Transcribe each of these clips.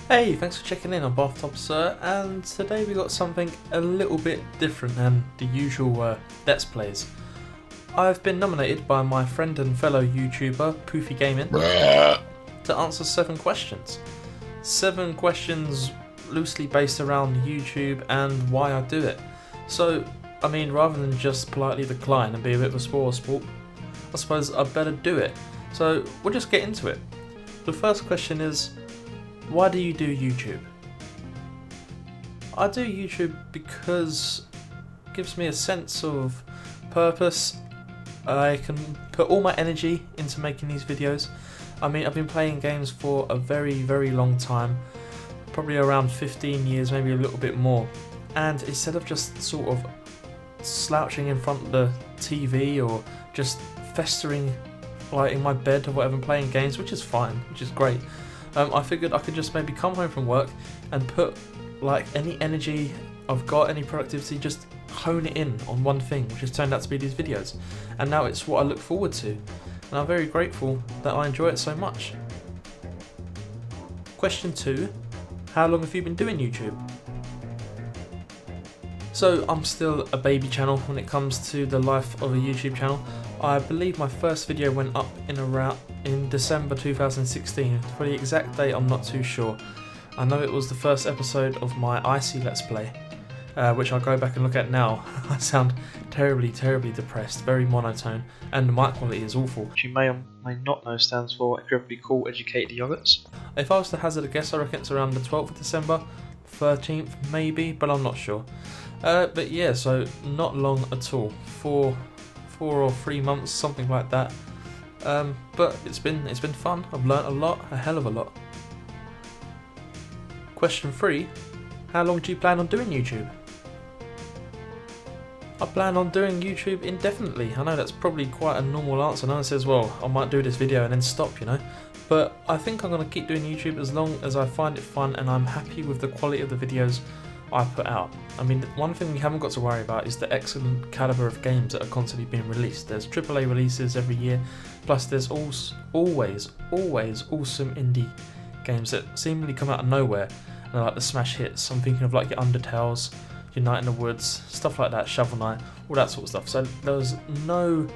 Hey, thanks for checking in on Bathtub Sir, and today we got something a little bit different than the usual Let's Plays. I've been nominated by my friend and fellow YouTuber PoofyGaming to answer 7 questions. 7 questions loosely based around YouTube and why I do it. So, I mean, rather than just politely decline and be a bit of a sport, I suppose I'd better do it. So, we'll just get into it. The first question is, why do you do YouTube? I do YouTube because it gives me a sense of purpose. I can put all my energy into making these videos. I mean, I've been playing games for a very long time, probably around 15 years, maybe a little bit more. And instead of just sort of slouching in front of the TV or just festering like in my bed or whatever, playing games, which is fine, which is great. I figured I could just maybe come home from work and put like any energy I've got, any productivity, just hone it in on one thing, which has turned out to be these videos. And now it's what I look forward to. And I'm very grateful that I enjoy it so much. Question 2. How long have you been doing YouTube? So I'm still a baby channel when it comes to the life of a YouTube channel. I believe my first video went up in December 2016. For the exact date, I'm not too sure. I know it was the first episode of my Icy Let's Play, which I'll go back and look at now. I sound terribly depressed, very monotone, and the mic quality is awful. Which you may or may not know stands for Incredibly Cool Educated Yogurts. If I was to hazard a guess, I reckon it's around the 12th of December, 13th maybe, but I'm not sure. But yeah, so not long at all. 4 or 3 months, something like that. But it's been fun. I've learnt a lot, a hell of a lot. Question 3. How long do you plan on doing YouTube? I plan on doing YouTube indefinitely. I know that's probably quite a normal answer. No one says, well, I might do this video and then stop, you know. But I think I'm going to keep doing YouTube as long as I find it fun and I'm happy with the quality of the videos I put out. I mean, one thing we haven't got to worry about is the excellent calibre of games that are constantly being released. There's AAA releases every year, plus there's always awesome indie games that seemingly come out of nowhere and are like the smash hits. I'm thinking of like your Undertales, your Night in the Woods, stuff like that, Shovel Knight, all that sort of stuff. So there's no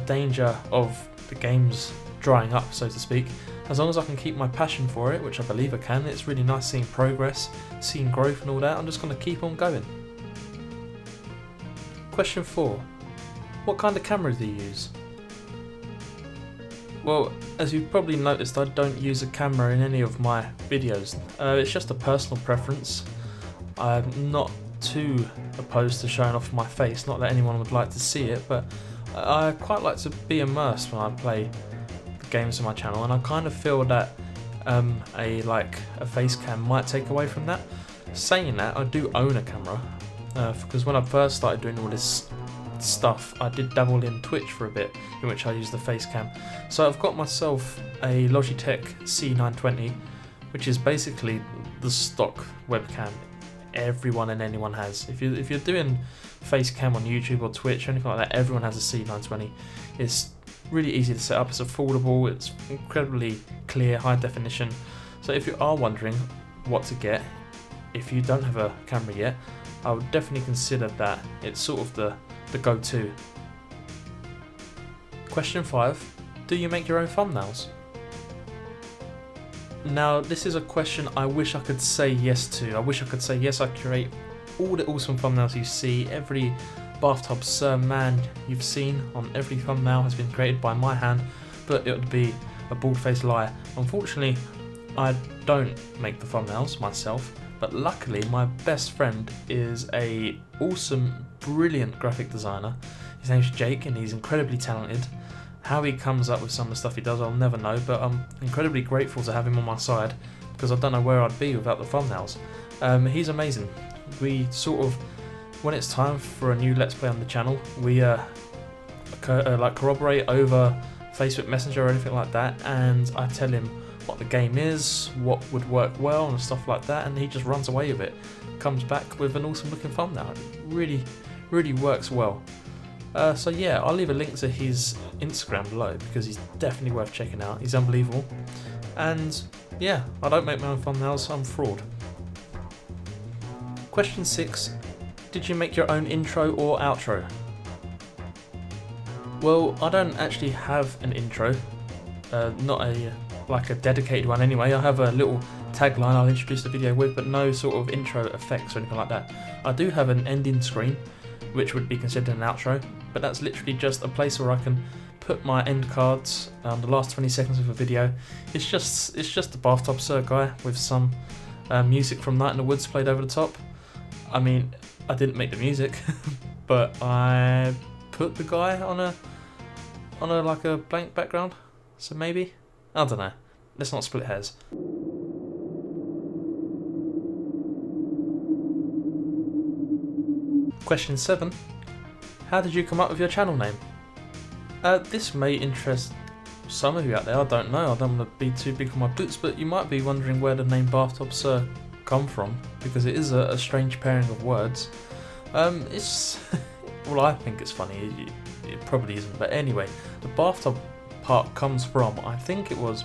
danger of the games drying up, so to speak. As long as I can keep my passion for it, which I believe I can. It's really nice seeing progress, seeing growth and all that. I'm just going to keep on going. Question 4. What kind of camera do you use? Well, as you've probably noticed, I don't use a camera in any of my videos. It's just a personal preference. I'm not too opposed to showing off my face, not that anyone would like to see it, but I quite like to be immersed when I play games on my channel, and I kind of feel that a face cam might take away from that. Saying that, I do own a camera because when I first started doing all this stuff, I did dabble in Twitch for a bit, in which I used the face cam. So I've got myself a Logitech C920, which is basically the stock webcam everyone and anyone has. If you're doing face cam on YouTube or Twitch or anything like that, everyone has a C920. It's really easy to set up, it's affordable, it's incredibly clear, high definition. So if you are wondering what to get, if you don't have a camera yet, I would definitely consider that. It's sort of the go-to. Question 5. Do you make your own thumbnails? Now this is a question I wish I could say yes to. I wish I could say yes, I create all the awesome thumbnails you see. Every Bathtub Sir man you've seen on every thumbnail has been created by my hand, but it would be a bald-faced lie. Unfortunately, I don't make the thumbnails myself, but luckily my best friend is a awesome, brilliant graphic designer. His name's Jake and he's incredibly talented. How he comes up with some of the stuff he does, I'll never know, but I'm incredibly grateful to have him on my side because I don't know where I'd be without the thumbnails. He's amazing. We sort of, when it's time for a new Let's Play on the channel, we corroborate over Facebook Messenger or anything like that, and I tell him what the game is, what would work well and stuff like that, and he just runs away with it. Comes back with an awesome looking thumbnail. It really works well. So yeah, I'll leave a link to his Instagram below because he's definitely worth checking out. He's unbelievable. And Yeah, I don't make my own thumbnails, I'm fraud. Question 6. Did you make your own intro or outro? Well, I don't actually have an intro, not a dedicated one anyway. I have a little tagline I'll introduce the video with, but no sort of intro effects or anything like that. I do have an ending screen, which would be considered an outro, but that's literally just a place where I can put my end cards, the last 20 seconds of a video. It's just the Bathtub Sir guy with some music from Night in the Woods played over the top. I mean, I didn't make the music, but I put the guy on a like a blank background. So maybe, I don't know. Let's not split hairs. Question 7. How did you come up with your channel name? This may interest some of you out there, I don't know, I don't want to be too big on my boots, but you might be wondering where the name Bathtub Sir come from, because it is a strange pairing of words. It's, well, I think it's funny, it probably isn't, but anyway, the bathtub part comes from, I think it was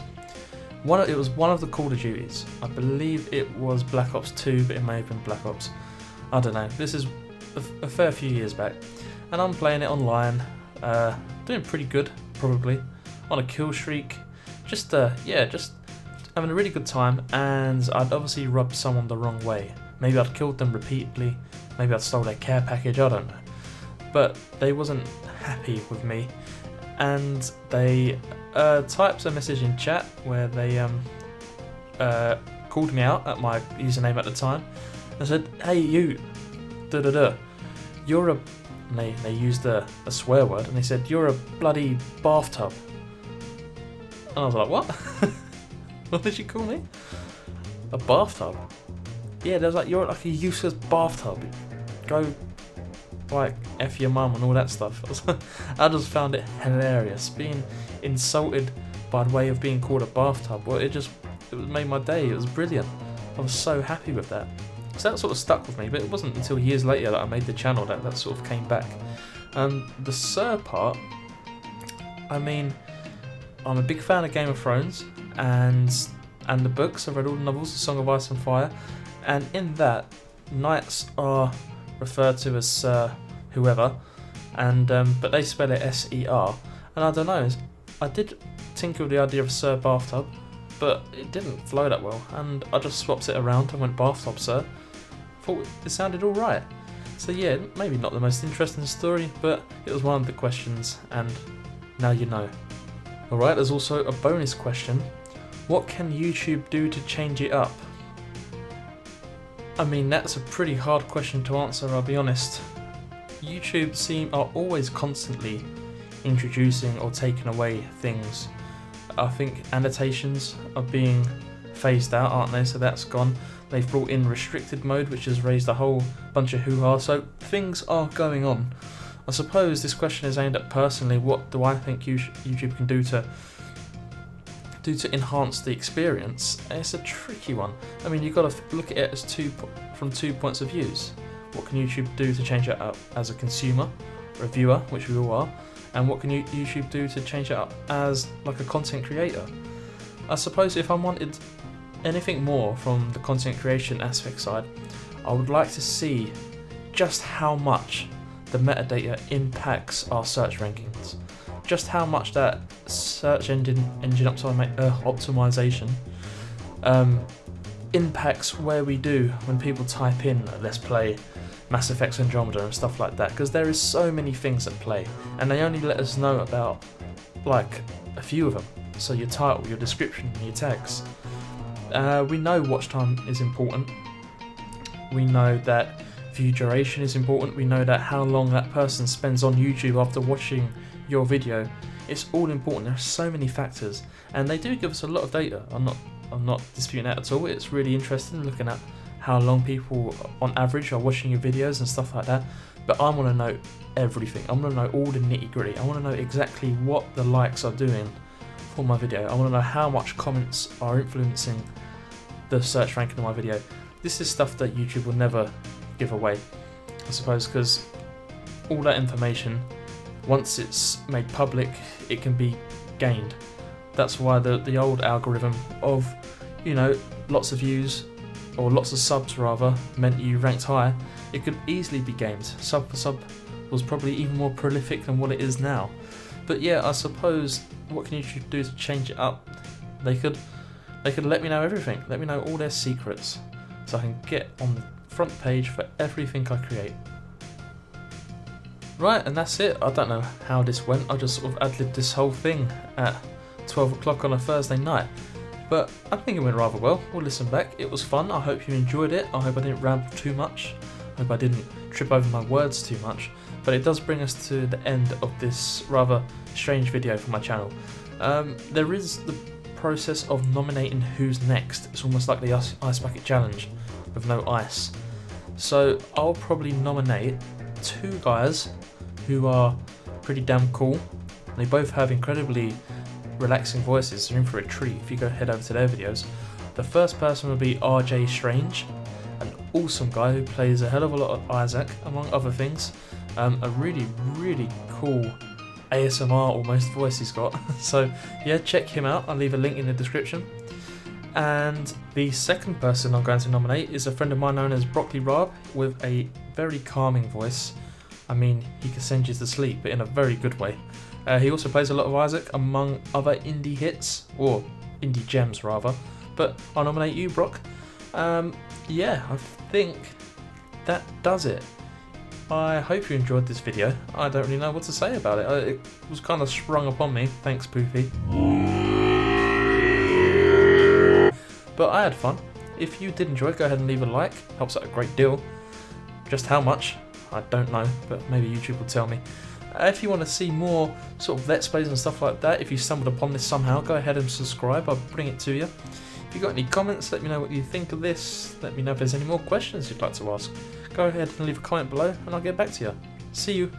one of the Call of Duties. I believe it was Black Ops 2, but it may have been Black Ops, I don't know. This is a fair few years back, and I'm playing it online, doing pretty good, probably, on a kill streak, just having a really good time, and I'd obviously rubbed someone the wrong way. Maybe I'd killed them repeatedly, maybe I'd stole their care package, I don't know. But they wasn't happy with me, and they typed a message in chat where they called me out at my username at the time and said, "Hey you, you're a..." And they used a swear word, and they said, "You're a bloody bathtub." And I was like, what? What did you call me? A bathtub? Yeah, they was like, "You're like a useless bathtub. Go, like, F your mum," and all that stuff. I just found it hilarious. Being insulted by the way of being called a bathtub, well, it made my day. It was brilliant. I was so happy with that. So that sort of stuck with me, but it wasn't until years later that I made the channel that sort of came back. The Sir part, I mean, I'm a big fan of Game of Thrones and the books. I've read all the novels, The Song of Ice and Fire, and in that, knights are referred to as Sir whoever, and but they spell it S-E-R, and I don't know, I did tinker with the idea of Sir Bathtub, but it didn't flow that well, and I just swapped it around and went Bathtub Sir. Thought it sounded alright. So yeah, maybe not the most interesting story, but it was one of the questions, and now you know. Alright, there's also a bonus question. What can YouTube do to change it up? I mean, that's a pretty hard question to answer, I'll be honest. YouTube are always constantly introducing or taking away things. I think annotations are being phased out, aren't they? So that's gone. They've brought in restricted mode, which has raised a whole bunch of hoo-ha, so things are going on. I suppose this question is aimed at personally, what do I think YouTube can do to enhance the experience? It's a tricky one. I mean, you've got to look at it as from two points of views. What can YouTube do to change it up as a consumer, or a viewer, which we all are, and what can YouTube do to change it up as like a content creator? I suppose if I wanted anything more from the content creation aspect side, I would like to see just how much the metadata impacts our search rankings, just how much that search engine optimization impacts where we do when people type in "let's play Mass Effect Andromeda" and stuff like that, because there is so many things at play, and they only let us know about like a few of them. So your title, your description, your tags. We know watch time is important. We know that view duration is important. We know that how long that person spends on YouTube after watching your video. It's all important. There are so many factors, and they do give us a lot of data. I'm not disputing that at all. It's really interesting looking at how long people on average are watching your videos and stuff like that. But I want to know everything. I want to know all the nitty gritty. I want to know exactly what the likes are doing for my video. I want to know how much comments are influencing the search ranking of my video. This is stuff that YouTube will never give away, I suppose, because all that information, once it's made public, it can be gained. That's why the old algorithm of you know, lots of views, or lots of subs rather, meant you ranked higher, it could easily be gamed. Sub for sub was probably even more prolific than what it is now. But yeah, I suppose, what can YouTube do to change it up? They could let me know everything, let me know all their secrets, so I can get on the front page for everything I create. Right, and that's it. I don't know how this went, I just sort of ad-libbed this whole thing at 12 o'clock on a Thursday night. But I think it went rather well. We'll listen back. It was fun. I hope you enjoyed it. I hope I didn't ramble too much. I hope I didn't trip over my words too much. But it does bring us to the end of this rather strange video for my channel. There is the process of nominating who's next. It's almost like the ice bucket challenge with no ice. So I'll probably nominate 2 guys who are pretty damn cool. They both have incredibly relaxing voices, they're in for a treat if you go head over to their videos. The first person will be RJ Strange, an awesome guy who plays a hell of a lot of Isaac, among other things. A really cool ASMR almost voice he's got. So yeah, check him out, I'll leave a link in the description. And the second person I'm going to nominate is a friend of mine known as Broccolirabh, with a very calming voice. I mean, he can send you to sleep, but in a very good way. He also plays a lot of Isaac, among other indie hits, or indie gems rather. But I'll nominate you, Brock. Yeah, I think that does it. I hope you enjoyed this video. I don't really know what to say about it. It was kind of sprung upon me, thanks Poofy. But I had fun. If you did enjoy, go ahead and leave a like, helps out a great deal. Just how much, I don't know, but maybe YouTube will tell me. If you want to see more sort of Let's Plays and stuff like that, if you stumbled upon this somehow, go ahead and subscribe, I'll bring it to you. If you've got any comments, let me know what you think of this, let me know if there's any more questions you'd like to ask. Go ahead and leave a comment below and I'll get back to you. See you!